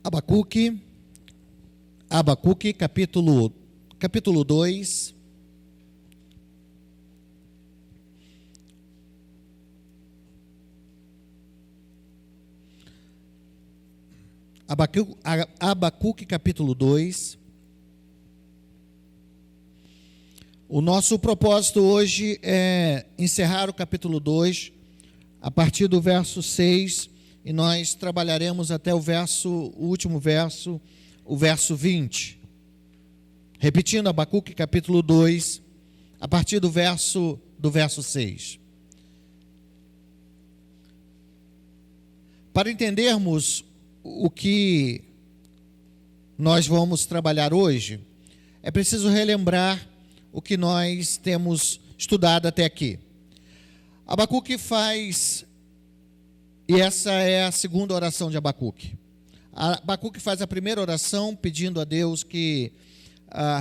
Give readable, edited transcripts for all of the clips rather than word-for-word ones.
Abacuque, capítulo 2. Abacuque, capítulo 2. O nosso propósito hoje é encerrar o capítulo 2, a partir do verso 6, e nós trabalharemos até o último verso, o verso 20. Repetindo, Abacuque, capítulo 2, a partir do verso 6. Para entendermos o que nós vamos trabalhar hoje, é preciso relembrar o que nós temos estudado até aqui. Abacuque faz, e essa é a segunda oração de Abacuque. Abacuque faz a primeira oração pedindo a Deus que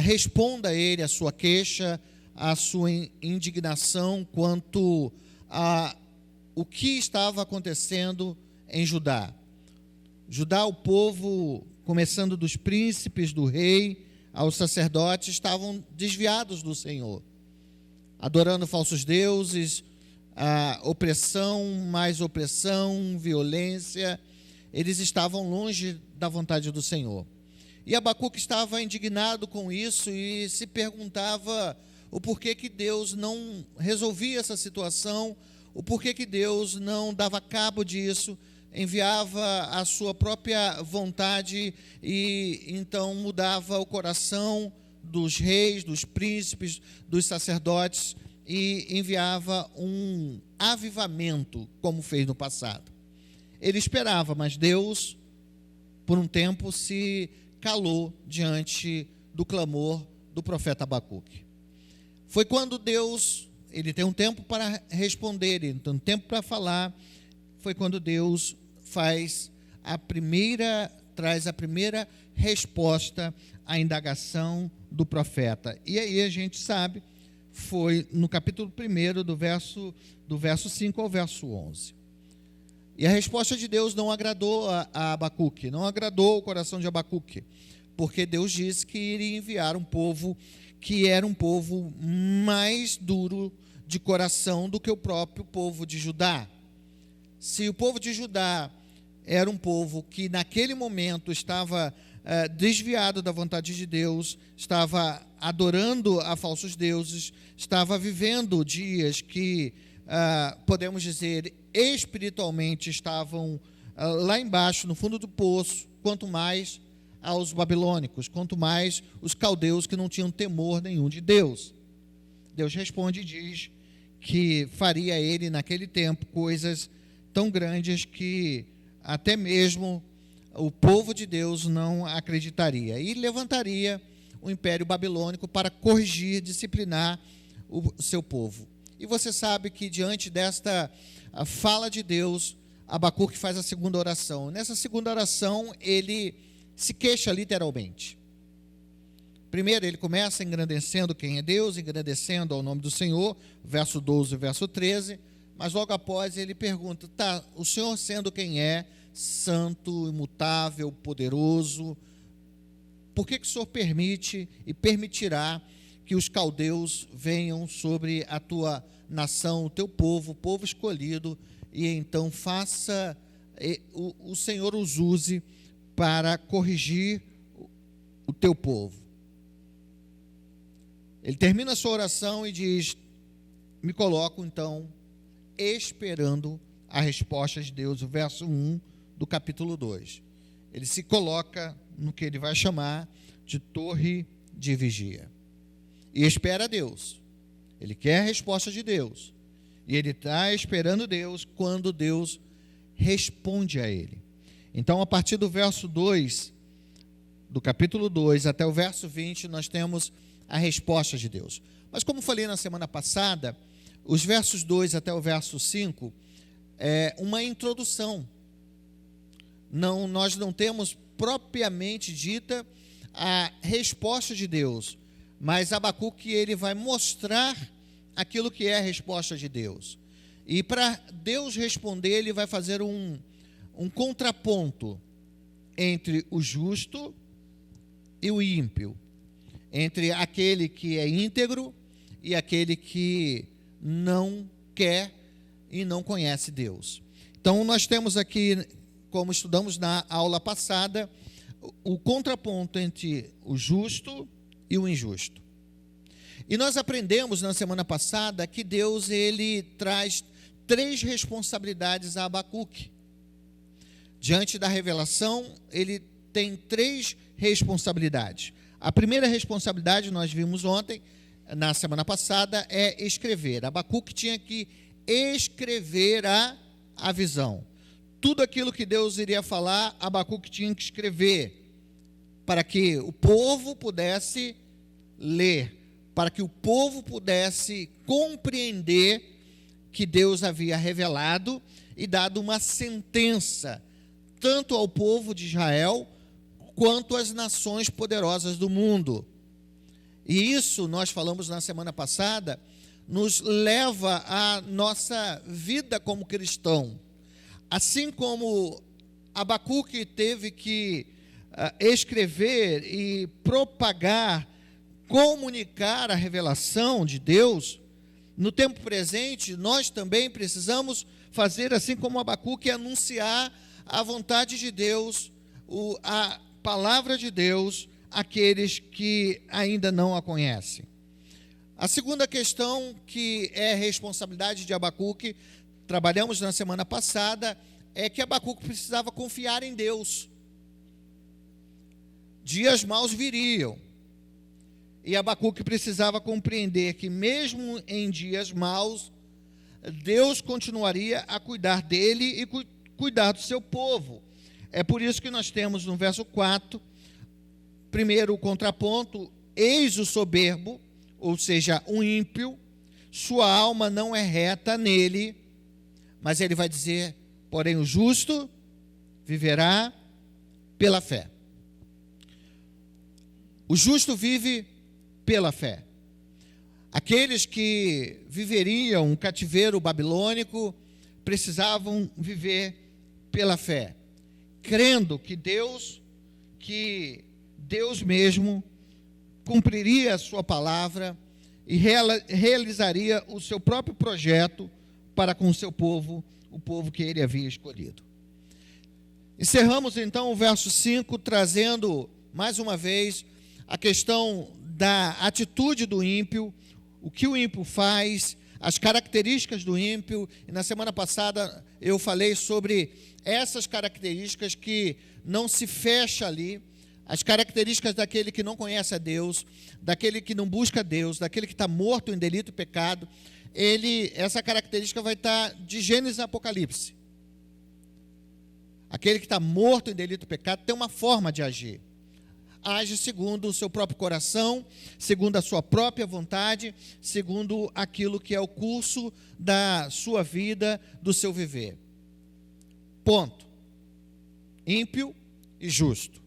responda a ele a sua queixa, a sua indignação quanto a o que estava acontecendo em Judá. Judá, o povo, começando dos príncipes, do rei, aos sacerdotes, estavam desviados do Senhor, adorando falsos deuses, opressão, mais opressão, violência. Eles estavam longe da vontade do Senhor. E Abacuque estava indignado com isso e se perguntava o porquê que Deus não resolvia essa situação, o porquê que Deus não dava cabo disso, enviava a sua própria vontade e então mudava o coração dos reis, dos príncipes, dos sacerdotes e enviava um avivamento, como fez no passado. Ele esperava, mas Deus, por um tempo, se calou diante do clamor do profeta Abacuque. Foi quando Deus, ele tem um tempo para responder, ele tem um tempo para falar, foi quando Deus traz a primeira resposta à indagação do profeta. E aí a gente sabe, foi no capítulo 1, do verso 5 ao verso 11. E a resposta de Deus não agradou a Abacuque, não agradou o coração de Abacuque, porque Deus disse que iria enviar um povo que era um povo mais duro de coração do que o próprio povo de Judá. Se o povo de Judá era um povo que naquele momento estava desviado da vontade de Deus, estava adorando a falsos deuses, estava vivendo dias que, podemos dizer, espiritualmente estavam lá embaixo, no fundo do poço, quanto mais aos babilônicos, quanto mais os caldeus que não tinham temor nenhum de Deus. Deus responde e diz que faria ele naquele tempo coisas tão grandes que até mesmo o povo de Deus não acreditaria. E levantaria o Império Babilônico para corrigir, disciplinar o seu povo. E você sabe que diante desta fala de Deus, Abacuque faz a segunda oração. Nessa segunda oração, ele se queixa literalmente. Primeiro, ele começa engrandecendo quem é Deus, engrandecendo ao nome do Senhor, verso 12 e verso 13, mas logo após ele pergunta, o Senhor sendo quem é, santo, imutável, poderoso, por que o Senhor permite e permitirá que os caldeus venham sobre a tua nação, o teu povo, o povo escolhido, e então o Senhor os use para corrigir o teu povo? Ele termina a sua oração e diz, me coloco então esperando a resposta de Deus, o verso 1 do capítulo 2. Ele se coloca no que ele vai chamar de torre de vigia. E espera a Deus. Ele quer a resposta de Deus. E ele está esperando Deus quando Deus responde a ele. Então, a partir do verso 2, do capítulo 2 até o verso 20, nós temos a resposta de Deus. Mas como falei na semana passada, os versos 2 até o verso 5 é uma introdução. Nós não temos propriamente dita a resposta de Deus, mas Abacuque ele vai mostrar aquilo que é a resposta de Deus. E para Deus responder, ele vai fazer um contraponto entre o justo e o ímpio, entre aquele que é íntegro e aquele que não quer e não conhece Deus. Então, nós temos aqui, como estudamos na aula passada, o contraponto entre o justo e o injusto. E nós aprendemos na semana passada que Deus, ele traz 3 responsabilidades a Abacuque. Diante da revelação, ele tem 3 responsabilidades. A primeira responsabilidade, nós vimos ontem, na semana passada, é escrever. Abacuque tinha que escrever a visão. Tudo aquilo que Deus iria falar, Abacuque tinha que escrever, para que o povo pudesse ler, para que o povo pudesse compreender que Deus havia revelado e dado uma sentença, tanto ao povo de Israel, quanto às nações poderosas do mundo. E isso, nós falamos na semana passada, nos leva à nossa vida como cristão. Assim como Abacuque teve que escrever e propagar, comunicar a revelação de Deus, no tempo presente, nós também precisamos fazer assim como Abacuque, anunciar a vontade de Deus, a palavra de Deus, àqueles que ainda não a conhecem. A segunda questão, que é responsabilidade de Abacuque, trabalhamos na semana passada, é que Abacuque precisava confiar em Deus. Dias maus viriam, e Abacuque precisava compreender que mesmo em dias maus, Deus continuaria a cuidar dele e cuidar do seu povo. É por isso que nós temos no verso 4, primeiro o contraponto: eis o soberbo, ou seja, o ímpio, sua alma não é reta nele, mas ele vai dizer, porém o justo viverá pela fé. O justo vive pela fé. Aqueles que viveriam um cativeiro babilônico precisavam viver pela fé, crendo que Deus mesmo cumpriria a sua palavra e realizaria o seu próprio projeto para com o seu povo, o povo que ele havia escolhido. Encerramos então o verso 5, trazendo mais uma vez a questão da atitude do ímpio, o que o ímpio faz, as características do ímpio. E na semana passada eu falei sobre essas características que não se fecha ali, as características daquele que não conhece a Deus, daquele que não busca Deus, daquele que está morto em delito e pecado. Essa característica vai estar de Gênesis a Apocalipse. Aquele que está morto em delito e pecado tem uma forma de agir. Age segundo o seu próprio coração, segundo a sua própria vontade, segundo aquilo que é o curso da sua vida, do seu viver. Ponto. Ímpio e justo.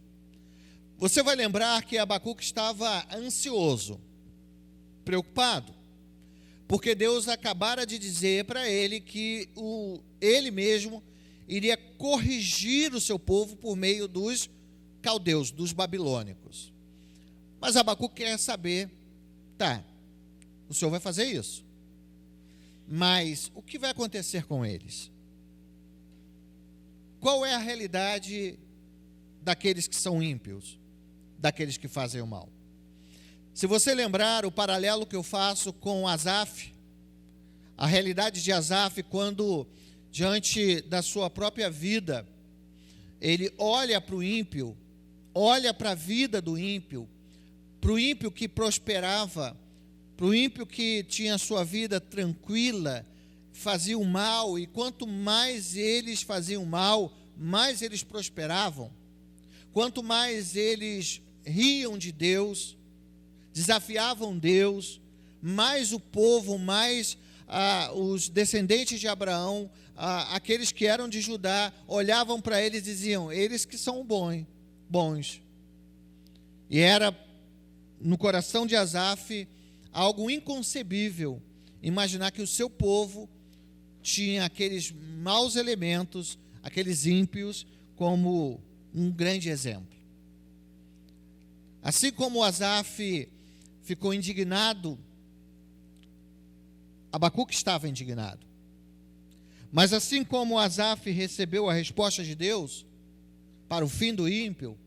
Você vai lembrar que Abacuque estava ansioso, preocupado, porque Deus acabara de dizer para ele que ele mesmo iria corrigir o seu povo por meio dos caldeus, dos babilônicos. Mas Abacuque quer saber, o Senhor vai fazer isso, mas o que vai acontecer com eles? Qual é a realidade daqueles que são ímpios, daqueles que fazem o mal? Se você lembrar o paralelo que eu faço com Asaf, a realidade de Asaf, quando diante da sua própria vida, ele olha para o ímpio, olha para a vida do ímpio, para o ímpio que prosperava, para o ímpio que tinha sua vida tranquila, fazia o mal, e quanto mais eles faziam mal, mais eles prosperavam. Quanto mais eles riam de Deus, desafiavam Deus, mais o povo, mais os descendentes de Abraão, aqueles que eram de Judá, olhavam para eles e diziam, eles que são bons. E era no coração de Asaf algo inconcebível imaginar que o seu povo tinha aqueles maus elementos, aqueles ímpios, como um grande exemplo. Assim como Asaf ficou indignado, Abacuque estava indignado. Mas assim como Asaf recebeu a resposta de Deus para o fim do ímpio,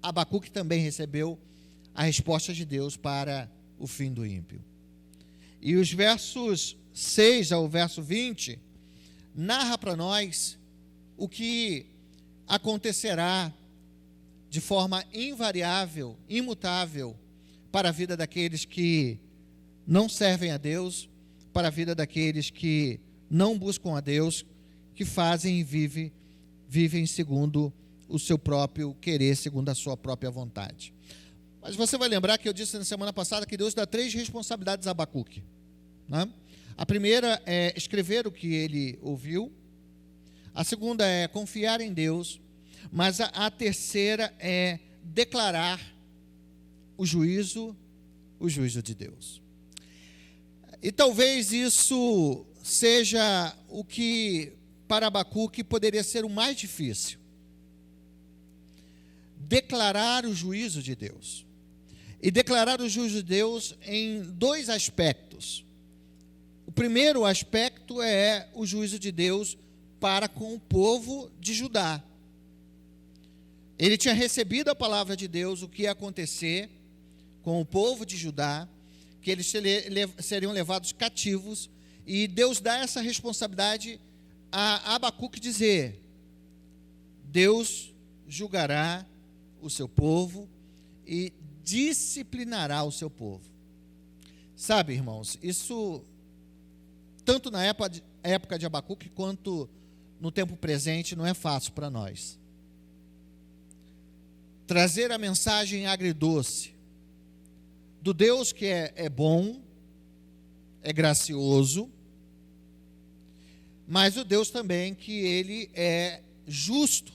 Abacuque também recebeu a resposta de Deus para o fim do ímpio. E os versos 6 ao verso 20 narra para nós o que acontecerá de forma invariável, imutável, para a vida daqueles que não servem a Deus, para a vida daqueles que não buscam a Deus, que fazem e vivem segundo o seu próprio querer, segundo a sua própria vontade. Mas você vai lembrar que eu disse na semana passada que Deus dá 3 responsabilidades a Abacuque, né? A primeira é escrever o que ele ouviu, a segunda é confiar em Deus, mas a terceira é declarar o juízo de Deus. E talvez isso seja o que para Abacuque poderia ser o mais difícil. Declarar o juízo de Deus. E declarar o juízo de Deus em 2 aspectos. O primeiro aspecto é o juízo de Deus para com o povo de Judá. Ele tinha recebido a palavra de Deus, o que ia acontecer com o povo de Judá, que eles seriam levados cativos, e Deus dá essa responsabilidade a Abacuque dizer: Deus julgará o seu povo e disciplinará o seu povo. Sabe, irmãos, isso tanto na época de Abacuque quanto no tempo presente não é fácil para nós. Trazer a mensagem agridoce do Deus que é bom, é gracioso, mas o Deus também que ele é justo.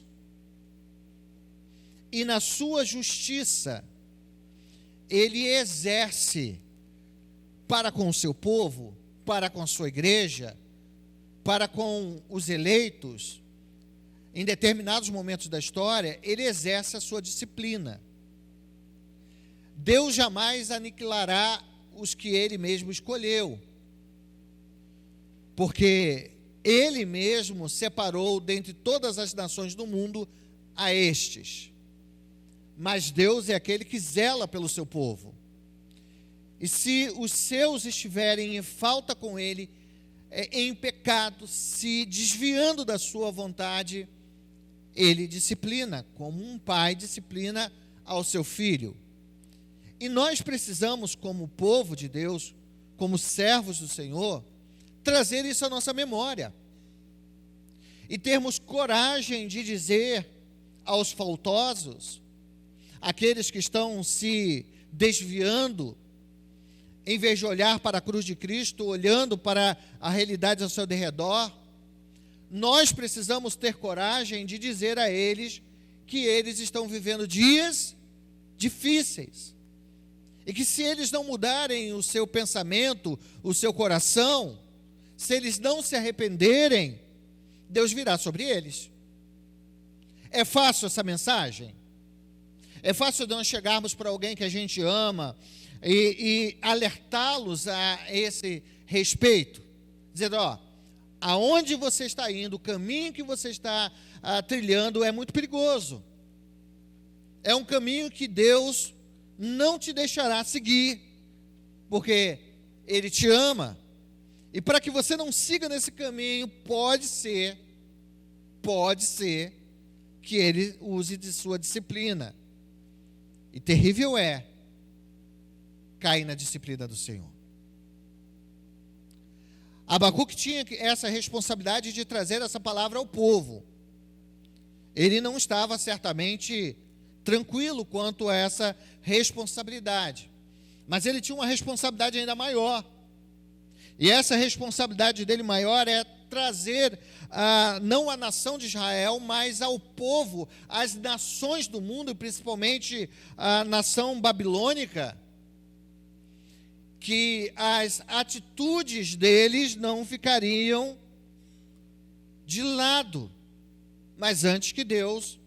E na sua justiça, ele exerce para com o seu povo, para com a sua igreja, para com os eleitos, em determinados momentos da história, ele exerce a sua disciplina. Deus jamais aniquilará os que ele mesmo escolheu, porque ele mesmo separou dentre todas as nações do mundo a estes. Mas Deus é aquele que zela pelo seu povo. E se os seus estiverem em falta com ele, em pecado, se desviando da sua vontade, ele disciplina, como um pai disciplina ao seu filho. E nós precisamos, como povo de Deus, como servos do Senhor, trazer isso à nossa memória. E termos coragem de dizer aos faltosos, aqueles que estão se desviando, em vez de olhar para a cruz de Cristo, olhando para a realidade ao seu derredor, nós precisamos ter coragem de dizer a eles que eles estão vivendo dias difíceis. E que se eles não mudarem o seu pensamento, o seu coração, se eles não se arrependerem, Deus virá sobre eles. É fácil essa mensagem? É fácil nós chegarmos para alguém que a gente ama e alertá-los a esse respeito? Dizendo, aonde você está indo, o caminho que você está trilhando é muito perigoso. É um caminho que Deus não te deixará seguir, porque Ele te ama. E para que você não siga nesse caminho, pode ser que Ele use de sua disciplina. E terrível é cair na disciplina do Senhor. Abacuque tinha essa responsabilidade de trazer essa palavra ao povo. Ele não estava certamente tranquilo quanto a essa responsabilidade, mas ele tinha uma responsabilidade ainda maior. E essa responsabilidade dele maior é trazer não a nação de Israel, mas ao povo, às nações do mundo, principalmente a nação babilônica, que as atitudes deles não ficariam de lado, mas antes que Deus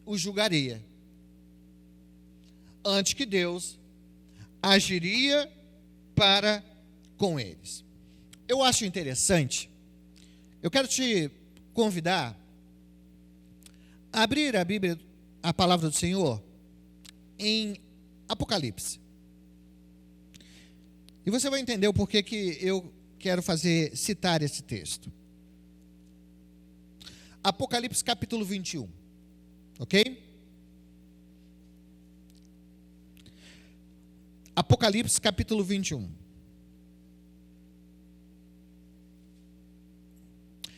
os julgaria, antes que Deus agiria para com eles. Eu acho interessante, eu quero te convidar a abrir a Bíblia, a palavra do Senhor, em Apocalipse. E você vai entender o porquê que eu quero citar esse texto. Apocalipse capítulo 21, ok? Apocalipse capítulo 21.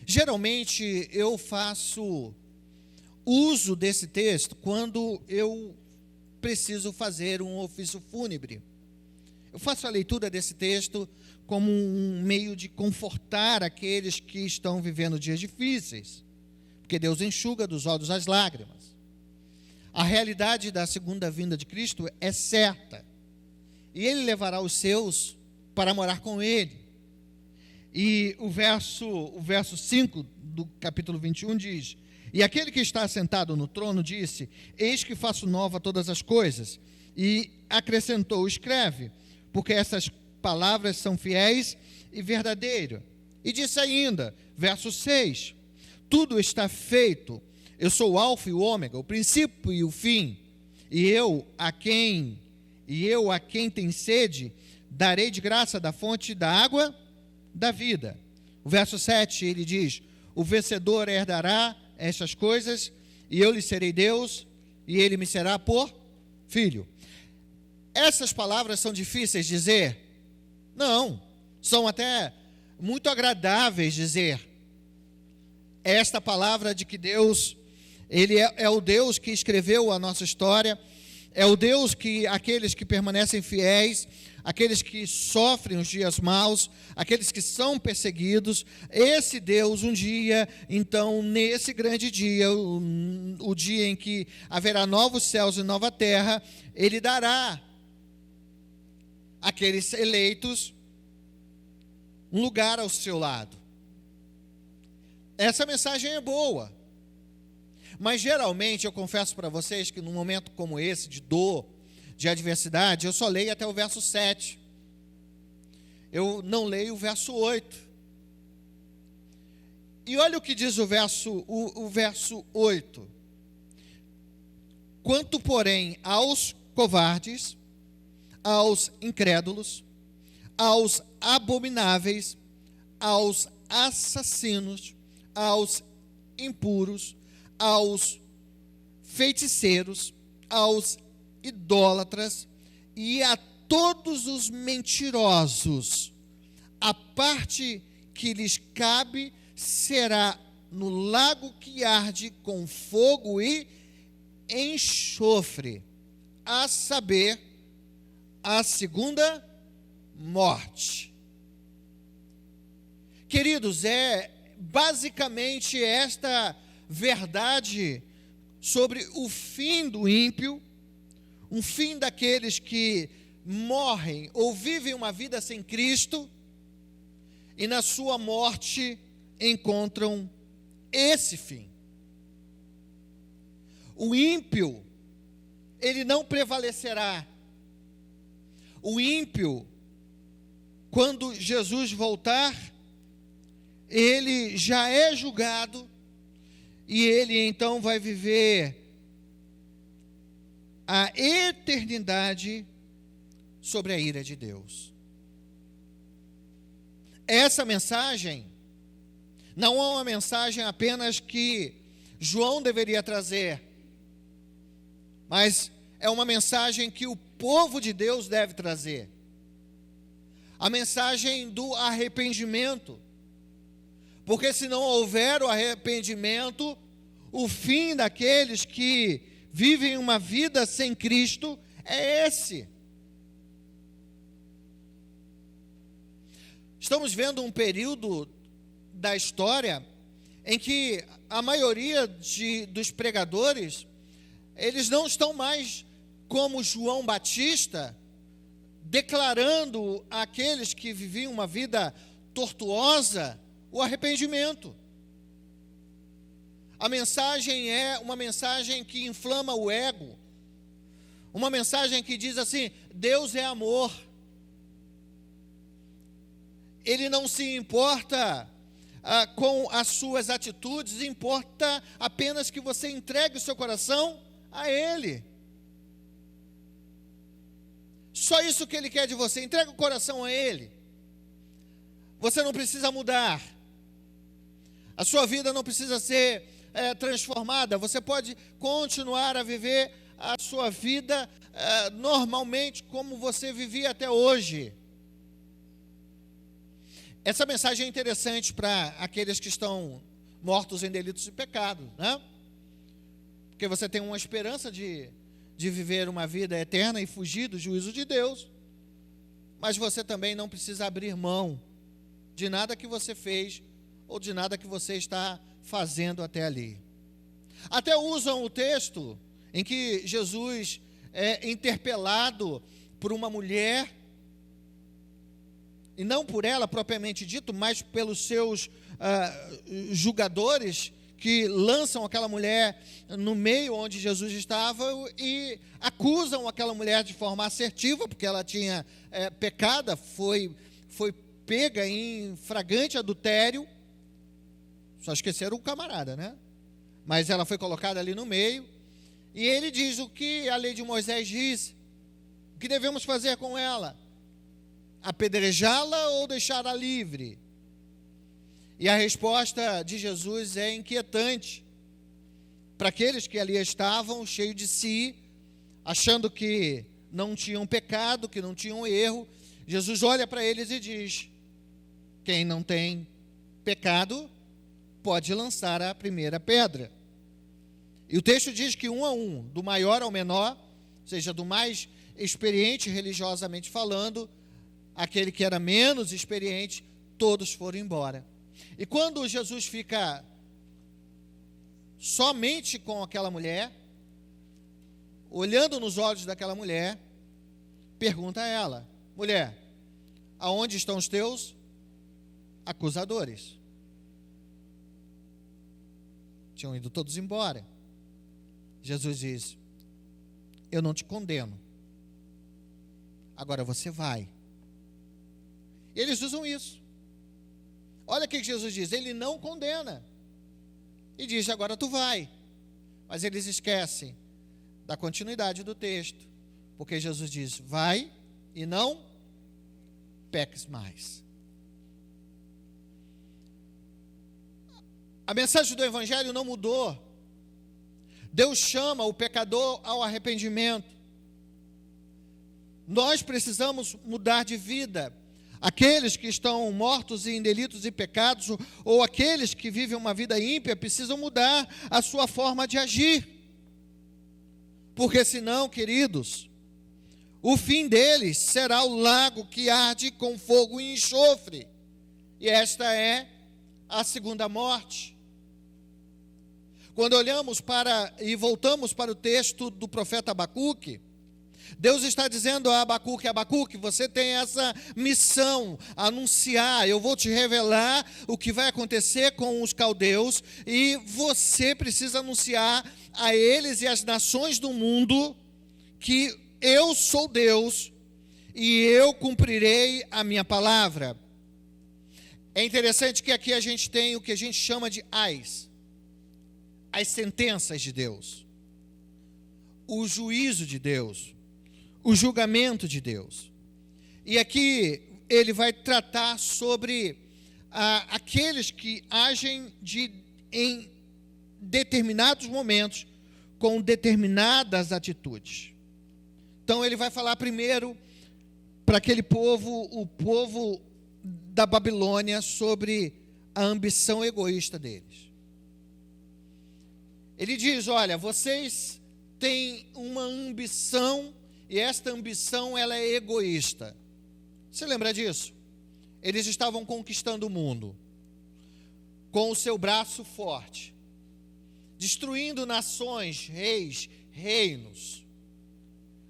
Geralmente eu faço uso desse texto quando eu preciso fazer um ofício fúnebre. Eu faço a leitura desse texto como um meio de confortar aqueles que estão vivendo dias difíceis, porque Deus enxuga dos olhos as lágrimas. A realidade da segunda vinda de Cristo é certa, e Ele levará os seus para morar com Ele. E o verso 5 do capítulo 21 diz: e aquele que está assentado no trono disse: eis que faço nova todas as coisas. E acrescentou: escreve, porque essas palavras são fiéis e verdadeiras. E disse ainda, verso 6, tudo está feito, eu sou o alfa e o ômega, o princípio e o fim, e eu a quem tem sede, darei de graça da fonte da água da vida. O verso 7, ele diz: o vencedor herdará estas coisas, e eu lhe serei Deus, e ele me será por filho. Essas palavras são difíceis de dizer? Não, são até muito agradáveis dizer. Esta palavra de que Deus, Ele é o Deus que escreveu a nossa história, é o Deus que aqueles que permanecem fiéis, aqueles que sofrem os dias maus, aqueles que são perseguidos, esse Deus um dia, então nesse grande dia, o dia em que haverá novos céus e nova terra, Ele dará àqueles eleitos um lugar ao seu lado. Essa mensagem é boa, mas geralmente eu confesso para vocês que num momento como esse, de dor, de adversidade, eu só leio até o verso 7. Eu não leio o verso 8. E olha o que diz o verso 8. Quanto, porém, aos covardes, aos incrédulos, aos abomináveis, aos assassinos, aos impuros, aos feiticeiros, aos idólatras e a todos os mentirosos, a parte que lhes cabe será no lago que arde com fogo e enxofre, a saber, a segunda morte. Queridos, é basicamente esta verdade sobre o fim do ímpio, um fim daqueles que morrem ou vivem uma vida sem Cristo e na sua morte encontram esse fim. O ímpio, ele não prevalecerá. O ímpio, quando Jesus voltar, ele já é julgado e ele então vai viver a eternidade sobre a ira de Deus. Essa mensagem não é uma mensagem apenas que João deveria trazer, mas é uma mensagem que o povo de Deus deve trazer. A mensagem do arrependimento. Porque se não houver o arrependimento, o fim daqueles que vivem uma vida sem Cristo é esse. Estamos vendo um período da história em que a maioria dos pregadores, eles não estão mais como João Batista, declarando àqueles que viviam uma vida tortuosa o arrependimento. A mensagem é uma mensagem que inflama o ego, uma mensagem que diz assim: Deus é amor. Ele não se importa com as suas atitudes, importa apenas que você entregue o seu coração a Ele. Só isso que Ele quer de você, entrega o coração a Ele. Você não precisa mudar, a sua vida não precisa ser transformada, você pode continuar a viver a sua vida normalmente como você vivia até hoje. Essa mensagem é interessante para aqueles que estão mortos em delitos e pecados, né? Porque você tem uma esperança de viver uma vida eterna e fugir do juízo de Deus, mas você também não precisa abrir mão de nada que você fez ou de nada que você está fazendo até ali. Até usam o texto em que Jesus é interpelado por uma mulher, e não por ela propriamente dito, mas pelos seus julgadores, que lançam aquela mulher no meio onde Jesus estava e acusam aquela mulher de forma assertiva, porque ela tinha pecado, foi pega em flagrante adultério. Só esqueceram o camarada, né? Mas ela foi colocada ali no meio, e ele diz o que a lei de Moisés diz: o que devemos fazer com ela? Apedrejá-la ou deixá-la livre? E a resposta de Jesus é inquietante para aqueles que ali estavam cheios de si, achando que não tinham pecado, que não tinham erro. Jesus olha para eles e diz: quem não tem pecado pode lançar a primeira pedra. E o texto diz que um a um, do maior ao menor, ou seja, do mais experiente religiosamente falando, aquele que era menos experiente, todos foram embora. E quando Jesus fica somente com aquela mulher, olhando nos olhos daquela mulher, pergunta a ela: mulher, aonde estão os teus acusadores? Tinham ido todos embora. Jesus diz: eu não te condeno, agora você vai. E eles usam isso. Olha o que Jesus diz: ele não condena, e diz: agora tu vai. Mas eles esquecem da continuidade do texto, porque Jesus diz: vai e não peques mais. A mensagem do Evangelho não mudou. Deus chama o pecador ao arrependimento. Nós precisamos mudar de vida. Aqueles que estão mortos em delitos e pecados, ou aqueles que vivem uma vida ímpia, precisam mudar a sua forma de agir. Porque senão, queridos, o fim deles será o lago que arde com fogo e enxofre. E esta é a segunda morte. Quando olhamos e voltamos para o texto do profeta Abacuque, Deus está dizendo a Abacuque: Abacuque, você tem essa missão, anunciar, eu vou te revelar o que vai acontecer com os caldeus, e você precisa anunciar a eles e às nações do mundo que eu sou Deus e eu cumprirei a minha palavra. É interessante que aqui a gente tem o que a gente chama de as sentenças de Deus, o juízo de Deus, o julgamento de Deus. E aqui ele vai tratar sobre aqueles que agem em determinados momentos com determinadas atitudes. Então ele vai falar primeiro para aquele povo, o povo da Babilônia, sobre a ambição egoísta deles. Ele diz: olha, vocês têm uma ambição, e esta ambição ela é egoísta. Você lembra disso? Eles estavam conquistando o mundo com o seu braço forte, destruindo nações, reis, reinos,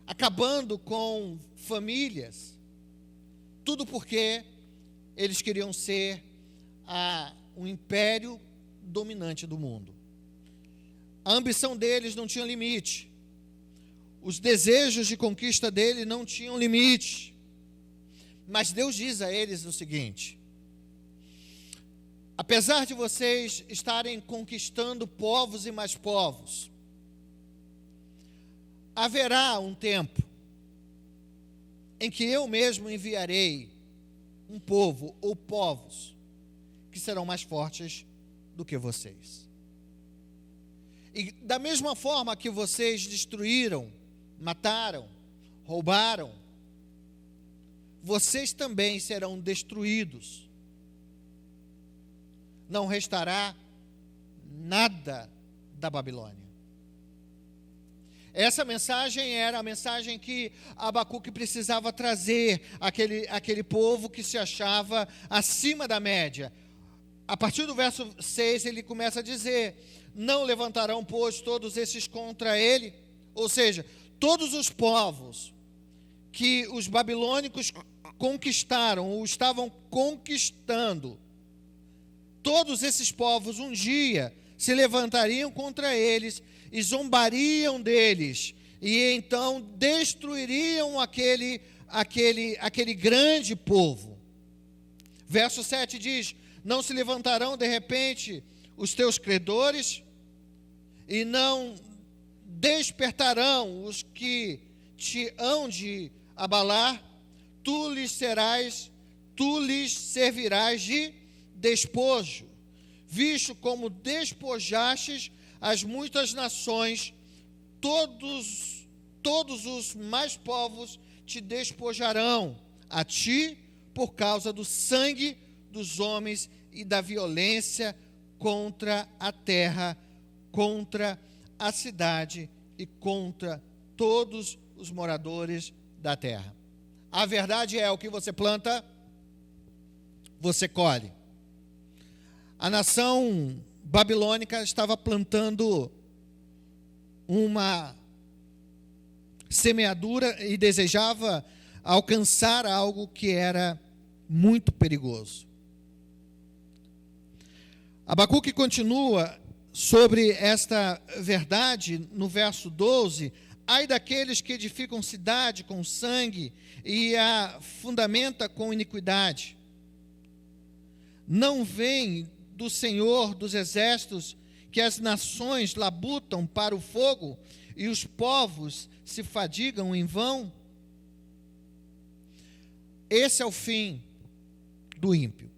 acabando com famílias, tudo porque eles queriam ser o império dominante do mundo. A ambição deles não tinha limite. Os desejos de conquista dele não tinham limite. Mas Deus diz a eles o seguinte: apesar de vocês estarem conquistando povos e mais povos, haverá um tempo em que eu mesmo enviarei um povo ou povos que serão mais fortes do que vocês. E da mesma forma que vocês destruíram, mataram, roubaram, vocês também serão destruídos. Não restará nada da Babilônia. Essa mensagem era a mensagem que Abacuque precisava trazer àquele povo que se achava acima da média. A partir do verso 6 ele começa a dizer: não levantarão, pois, todos esses contra ele, ou seja, todos os povos que os babilônicos conquistaram ou estavam conquistando, todos esses povos um dia se levantariam contra eles e zombariam deles, e então destruiriam aquele grande povo. Verso 7 diz: não se levantarão de repente os teus credores, e não despertarão os que te hão de abalar, tu lhes servirás de despojo, visto como despojastes as muitas nações, todos os mais povos te despojarão a ti por causa do sangue dos homens e da violência contra a terra, contra a cidade e contra todos os moradores da terra. A verdade é: o que você planta, você colhe. A nação babilônica estava plantando uma semeadura e desejava alcançar algo que era muito perigoso. Abacuque continua sobre esta verdade no verso 12: ai daqueles que edificam cidade com sangue e a fundamenta com iniquidade. Não vem do Senhor dos exércitos que as nações labutam para o fogo e os povos se fadigam em vão? Esse é o fim do ímpio.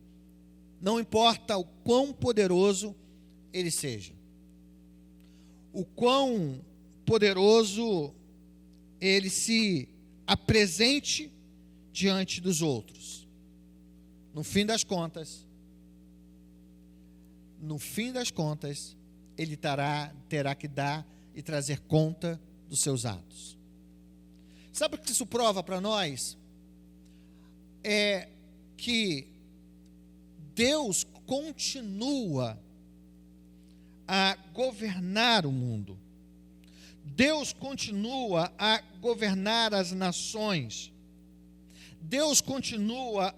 Não importa o quão poderoso ele seja, o quão poderoso ele se apresente diante dos outros. No fim das contas, ele terá que dar e trazer conta dos seus atos. Sabe o que isso prova para nós? É que Deus continua a governar o mundo. Deus continua a governar as nações. Deus continua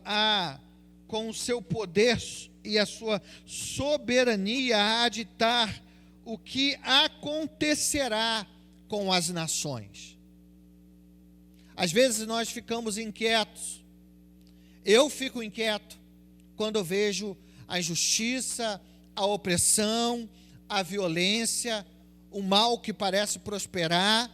com o seu poder e a sua soberania a ditar o que acontecerá com as nações. Às vezes nós ficamos inquietos. Eu fico inquieto quando eu vejo a injustiça, a opressão, a violência, o mal que parece prosperar.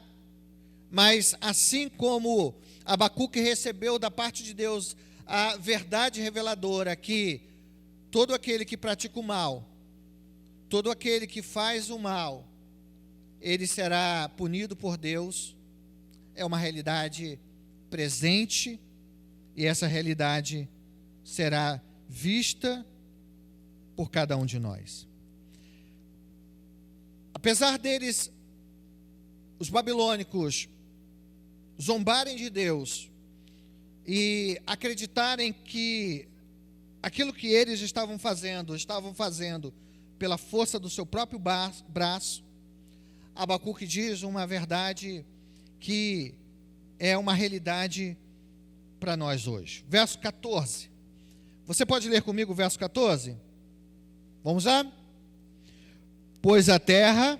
Mas assim como Abacuque recebeu da parte de Deus a verdade reveladora que todo aquele que pratica o mal, todo aquele que faz o mal, ele será punido por Deus, é uma realidade presente, e essa realidade será vista por cada um de nós. Apesar deles, os babilônicos, zombarem de Deus e acreditarem que aquilo que eles estavam fazendo pela força do seu próprio braço, Abacuque diz uma verdade que é uma realidade para nós hoje. Verso 14. Você pode ler comigo o verso 14? Vamos lá? Pois a terra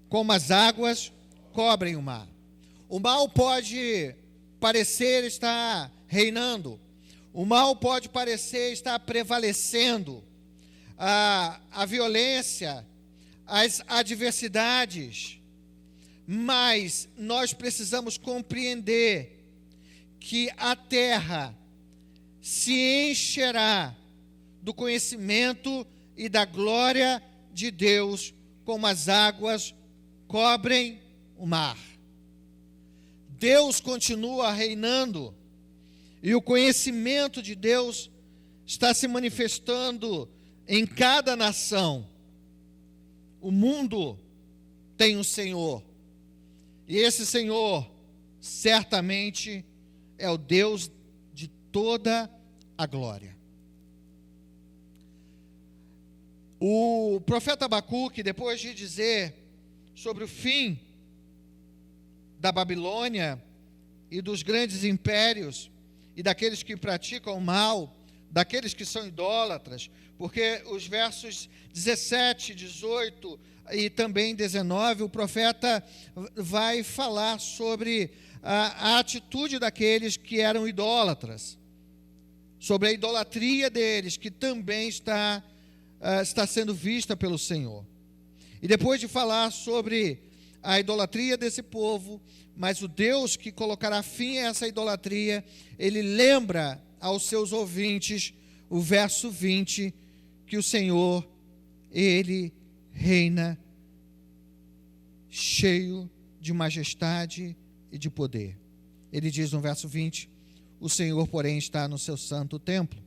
como as águas cobrem o mar. O mal pode parecer estar reinando, o mal pode parecer estar prevalecendo, a violência, as adversidades, mas nós precisamos compreender que a terra se encherá do conhecimento e da glória de Deus, como as águas cobrem o mar. Deus continua reinando e o conhecimento de Deus está se manifestando em cada nação. O mundo tem um Senhor, e esse Senhor certamente é o Deus de toda a glória. O profeta Abacuque, depois de dizer sobre o fim da Babilônia e dos grandes impérios e daqueles que praticam o mal, daqueles que são idólatras, porque os versos 17, 18 e também 19, o profeta vai falar sobre a atitude daqueles que eram idólatras, sobre a idolatria deles, que também está sendo vista pelo Senhor. E depois de falar sobre a idolatria desse povo, mas o Deus que colocará fim a essa idolatria, ele lembra aos seus ouvintes, o verso 20, que o Senhor, ele reina cheio de majestade e de poder. Ele diz no verso 20, o Senhor, porém, está no seu santo templo,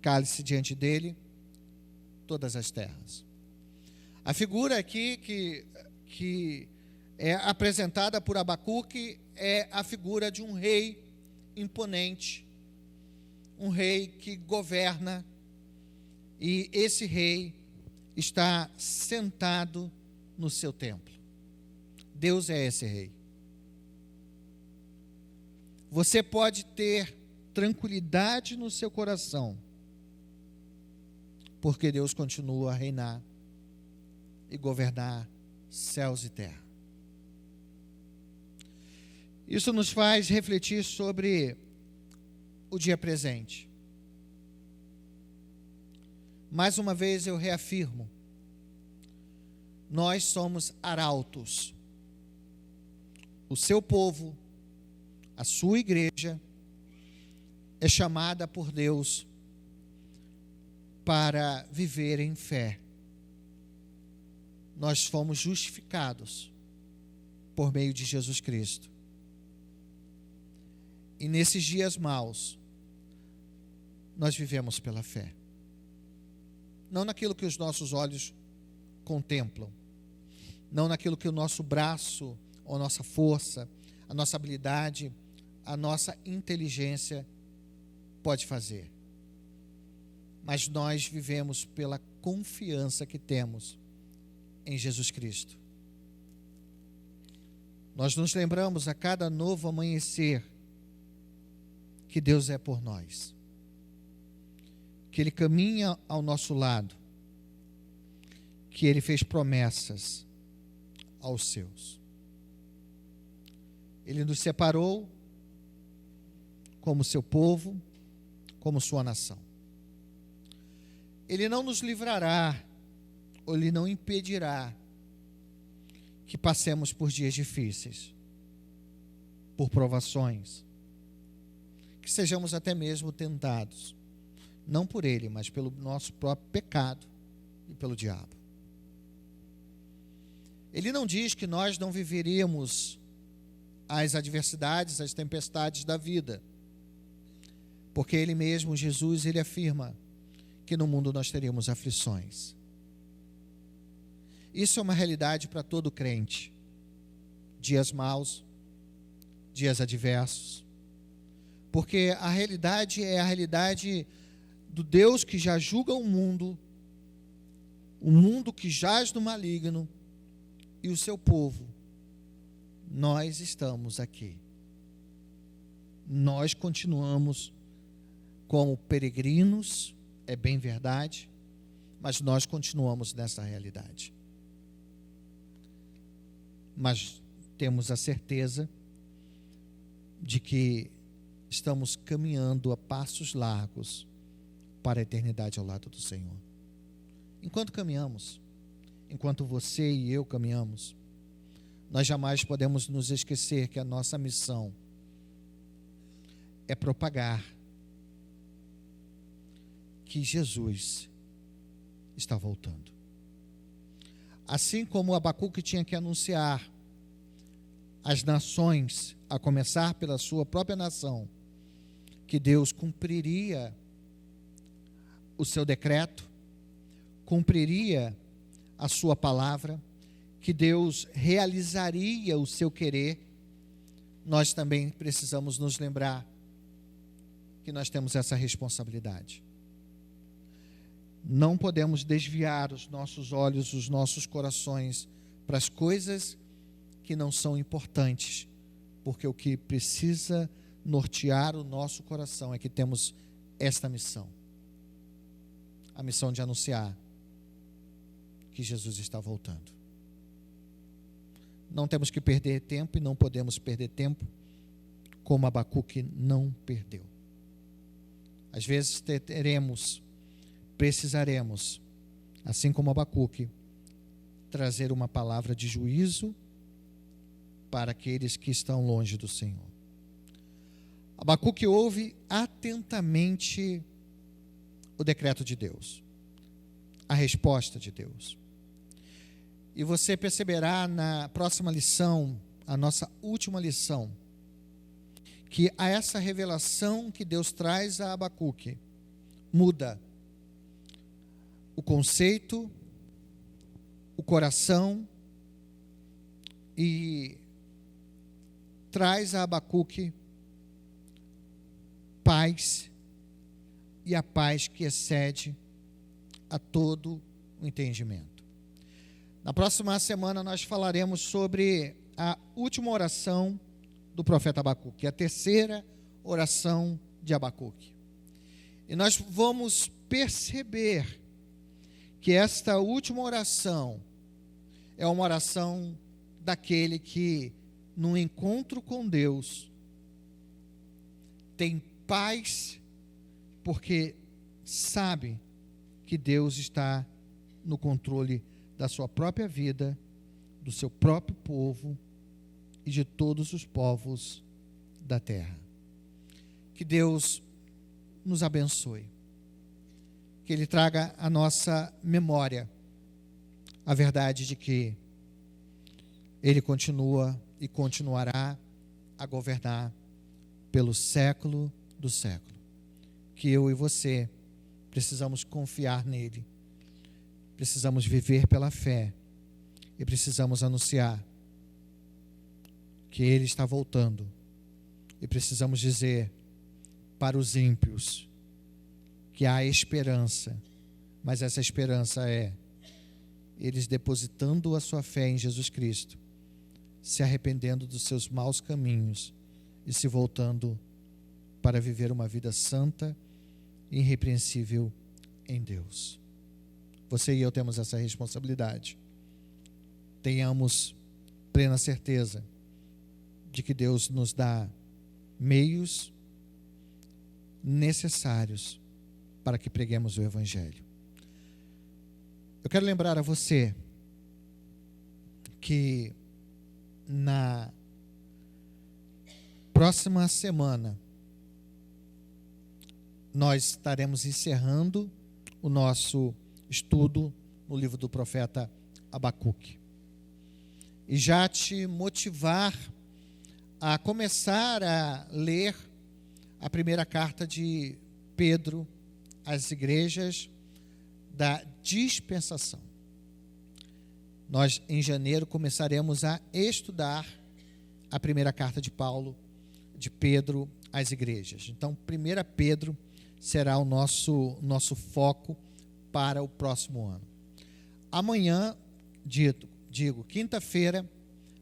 cale-se diante dele todas as terras. A figura aqui que é apresentada por Abacuque é a figura de um rei imponente, um rei que governa, e esse rei está sentado no seu templo. Deus é esse rei. Você pode ter tranquilidade no seu coração, porque Deus continua a reinar e governar céus e terra. Isso nos faz refletir sobre o dia presente. Mais uma vez eu reafirmo, nós somos arautos. O seu povo, a sua igreja, é chamada por Deus para viver em fé. Nós fomos justificados por meio de Jesus Cristo. E nesses dias maus, nós vivemos pela fé. Não naquilo que os nossos olhos contemplam, não naquilo que o nosso braço, ou a nossa força, a nossa habilidade, a nossa inteligência pode fazer. Mas nós vivemos pela confiança que temos em Jesus Cristo. Nós nos lembramos a cada novo amanhecer que Deus é por nós, que Ele caminha ao nosso lado, que Ele fez promessas aos seus. Ele nos separou como seu povo, como sua nação. Ele não nos livrará, ou Ele não impedirá que passemos por dias difíceis, por provações, que sejamos até mesmo tentados, não por Ele, mas pelo nosso próprio pecado e pelo diabo. Ele não diz que nós não viveríamos as adversidades, as tempestades da vida, porque Ele mesmo, Jesus, Ele afirma que no mundo nós teríamos aflições. Isso é uma realidade para todo crente. Dias maus, dias adversos, porque a realidade é a realidade do Deus que já julga o mundo que jaz no maligno, e o seu povo. Nós estamos aqui. Nós continuamos como peregrinos, é bem verdade, mas nós continuamos nessa realidade. mas temos a certeza de que estamos caminhando a passos largos para a eternidade ao lado do Senhor. Enquanto caminhamos, enquanto você e eu caminhamos, nós jamais podemos nos esquecer que a nossa missão é propagar que Jesus está voltando. Assim como Abacuque tinha que anunciar às nações, a começar pela sua própria nação, que Deus cumpriria o seu decreto, cumpriria a sua palavra, que Deus realizaria o seu querer, nós também precisamos nos lembrar que nós temos essa responsabilidade. Não podemos desviar os nossos olhos, os nossos corações para as coisas que não são importantes, porque o que precisa nortear o nosso coração é que temos esta missão, a missão de anunciar que Jesus está voltando. Não temos que perder tempo e não podemos perder tempo como Abacuque não perdeu. Às vezes precisaremos, assim como Abacuque, trazer uma palavra de juízo para aqueles que estão longe do Senhor. Abacuque ouve atentamente o decreto de Deus, a resposta de Deus. E você perceberá na próxima lição, a nossa última lição, que a essa revelação que Deus traz a Abacuque muda o conceito, o coração e traz a Abacuque paz, e a paz que excede a todo o entendimento. Na próxima semana nós falaremos sobre a última oração do profeta Abacuque, a terceira oração de Abacuque. E nós vamos perceber que esta última oração é uma oração daquele que, no encontro com Deus, tem paz, porque sabe que Deus está no controle da sua própria vida, do seu próprio povo e de todos os povos da terra. Que Deus nos abençoe. Que Ele traga à nossa memória a verdade de que Ele continua e continuará a governar pelo século do século. Que eu e você precisamos confiar nele, precisamos viver pela fé e precisamos anunciar que Ele está voltando, e precisamos dizer para os ímpios que há esperança, mas essa esperança é eles depositando a sua fé em Jesus Cristo, se arrependendo dos seus maus caminhos e se voltando para viver uma vida santa e irrepreensível em Deus. Você e eu temos essa responsabilidade. Tenhamos plena certeza de que Deus nos dá meios necessários para que preguemos o Evangelho. Eu quero lembrar a você que na próxima semana nós estaremos encerrando o nosso estudo no livro do profeta Abacuque. E já te motivar a começar a ler a primeira carta de Pedro às igrejas da dispensação. Nós, em janeiro, começaremos a estudar a primeira carta de de Pedro às igrejas. Então, 1 Pedro será o nosso foco para o próximo ano. Amanhã, quinta-feira,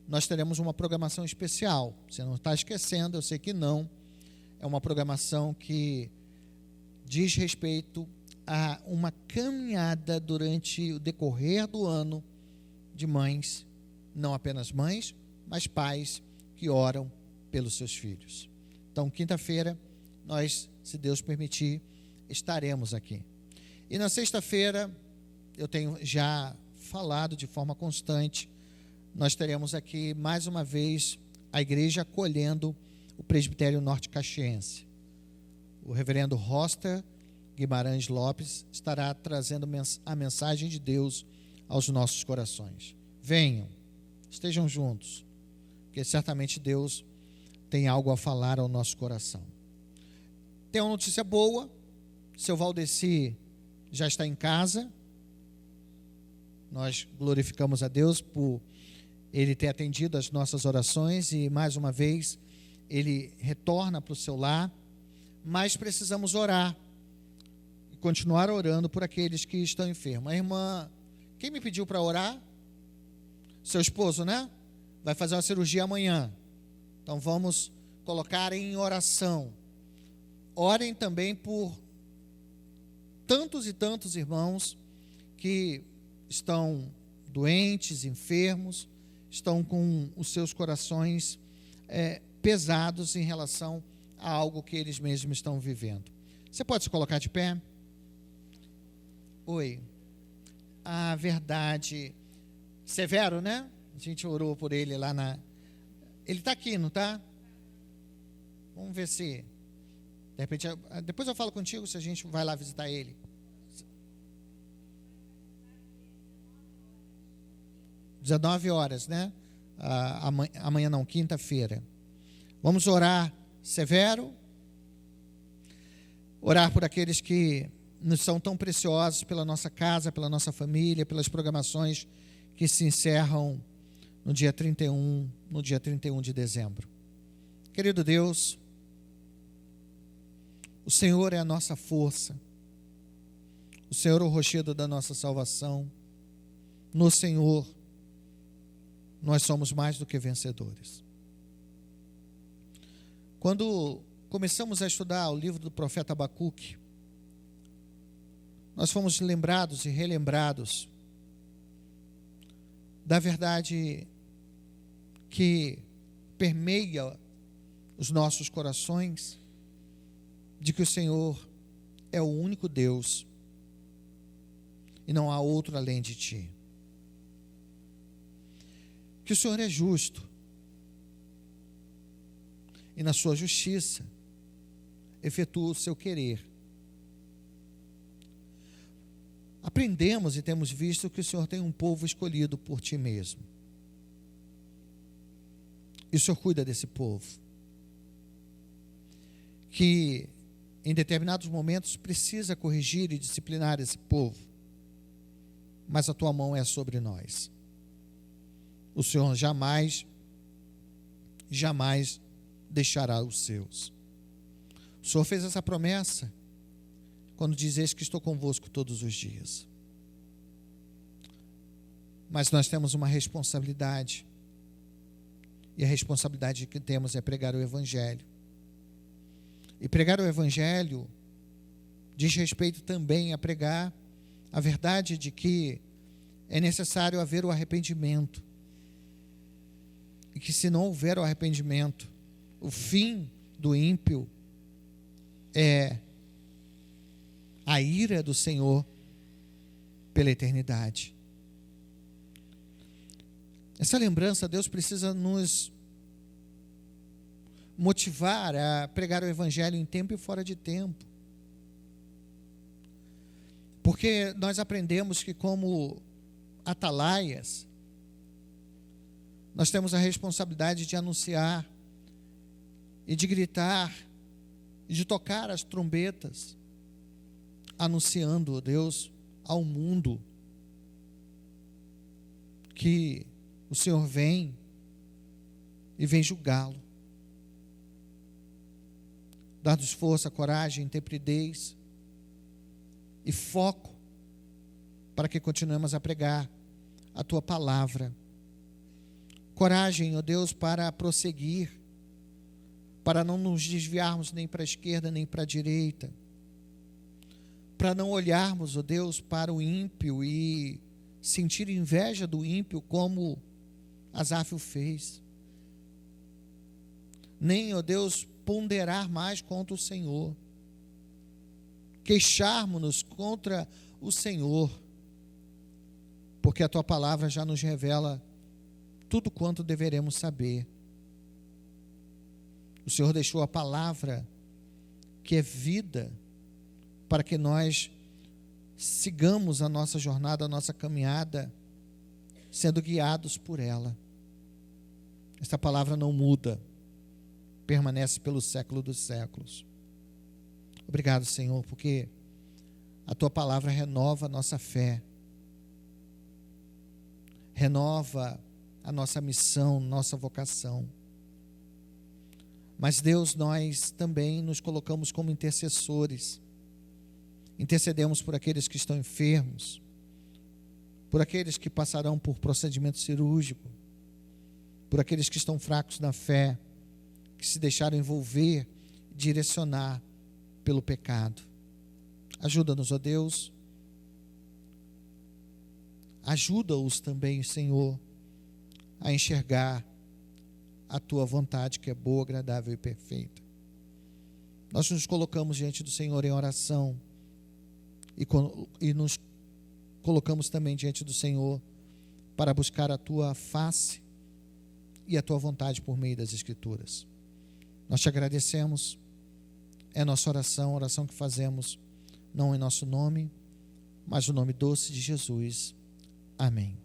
nós teremos uma programação especial. Você não está esquecendo, eu sei que não. É uma programação que diz respeito a uma caminhada durante o decorrer do ano de mães não apenas mães, mas pais que oram pelos seus filhos. Então, quinta-feira, nós, se Deus permitir, estaremos aqui. E na sexta-feira, eu tenho já falado de forma constante, nós teremos aqui mais uma vez a igreja acolhendo o presbitério norte-caxiense. O reverendo Roster Guimarães Lopes estará trazendo a mensagem de Deus aos nossos corações. Venham, estejam juntos, porque certamente Deus tem algo a falar ao nosso coração. Tem uma notícia boa, seu Valdeci já está em casa. Nós glorificamos a Deus por ele ter atendido as nossas orações e mais uma vez ele retorna para o seu lar, mas precisamos orar e continuar orando por aqueles que estão enfermos. A irmã, quem me pediu para orar? Seu esposo, né? Vai fazer uma cirurgia amanhã. Então vamos colocar em oração. Orem também por tantos e tantos irmãos que estão doentes, enfermos, estão com os seus corações pesados em relação a algo que eles mesmos estão vivendo. Você pode se colocar de pé? Oi. A verdade, Severo, né? A gente orou por ele lá na... Ele está aqui, não está? Vamos ver se... De repente, depois eu falo contigo se a gente vai lá visitar ele. 19 horas, né? Amanhã não, quinta-feira. Vamos orar, Severo. Orar por aqueles que nos são tão preciosos pela nossa casa, pela nossa família, pelas programações que se encerram no dia 31 de dezembro. Querido Deus, o Senhor é a nossa força, o Senhor é o rochedo da nossa salvação. No Senhor, nós somos mais do que vencedores. Quando começamos a estudar o livro do profeta Abacuque, nós fomos lembrados e relembrados da verdade que permeia os nossos corações, de que o Senhor é o único Deus e não há outro além de Ti. Que o Senhor é justo e na sua justiça efetua o seu querer. Aprendemos e temos visto que o Senhor tem um povo escolhido por Ti mesmo. E o Senhor cuida desse povo, que em determinados momentos precisa corrigir e disciplinar esse povo, mas a Tua mão é sobre nós. O Senhor jamais deixará os seus. O Senhor fez essa promessa quando diz: eis que estou convosco todos os dias. Mas nós temos uma responsabilidade, e a responsabilidade que temos é pregar o Evangelho. E pregar o Evangelho diz respeito também a pregar a verdade de que é necessário haver o arrependimento, e que se não houver o arrependimento, o fim do ímpio é a ira do Senhor pela eternidade. Essa lembrança, Deus precisa nos motivar a pregar o Evangelho em tempo e fora de tempo. Porque nós aprendemos que, como atalaias, nós temos a responsabilidade de anunciar e de gritar e de tocar as trombetas, anunciando, Deus, ao mundo que o Senhor vem e vem julgá-lo. Dá-nos força, coragem, intrepidez e foco para que continuemos a pregar a Tua palavra. Coragem, ó Deus, para prosseguir, para não nos desviarmos nem para a esquerda nem para a direita, para não olharmos, ó Deus, para o ímpio e sentir inveja do ímpio como Asaf o fez. Nem, ó Deus, ponderar mais contra o Senhor, queixarmos-nos contra o Senhor, porque a tua palavra já nos revela tudo quanto deveremos saber. O Senhor deixou a palavra, que é vida, para que nós sigamos a nossa jornada, a nossa caminhada, sendo guiados por ela. Esta palavra não muda, permanece pelo século dos séculos. Obrigado, Senhor, porque a tua palavra renova a nossa fé, renova a nossa missão, nossa vocação. Mas, Deus, nós também nos colocamos como intercessores. Intercedemos por aqueles que estão enfermos, por aqueles que passarão por procedimento cirúrgico, por aqueles que estão fracos na fé, que se deixaram envolver, direcionar pelo pecado. Ajuda-nos, ó Deus. Ajuda-os também, Senhor, a enxergar a tua vontade, que é boa, agradável e perfeita. Nós nos colocamos diante do Senhor em oração e nos colocamos também diante do Senhor para buscar a tua face e a tua vontade por meio das Escrituras. Nós te agradecemos. É nossa oração, a oração que fazemos não em nosso nome, mas no nome doce de Jesus. Amém.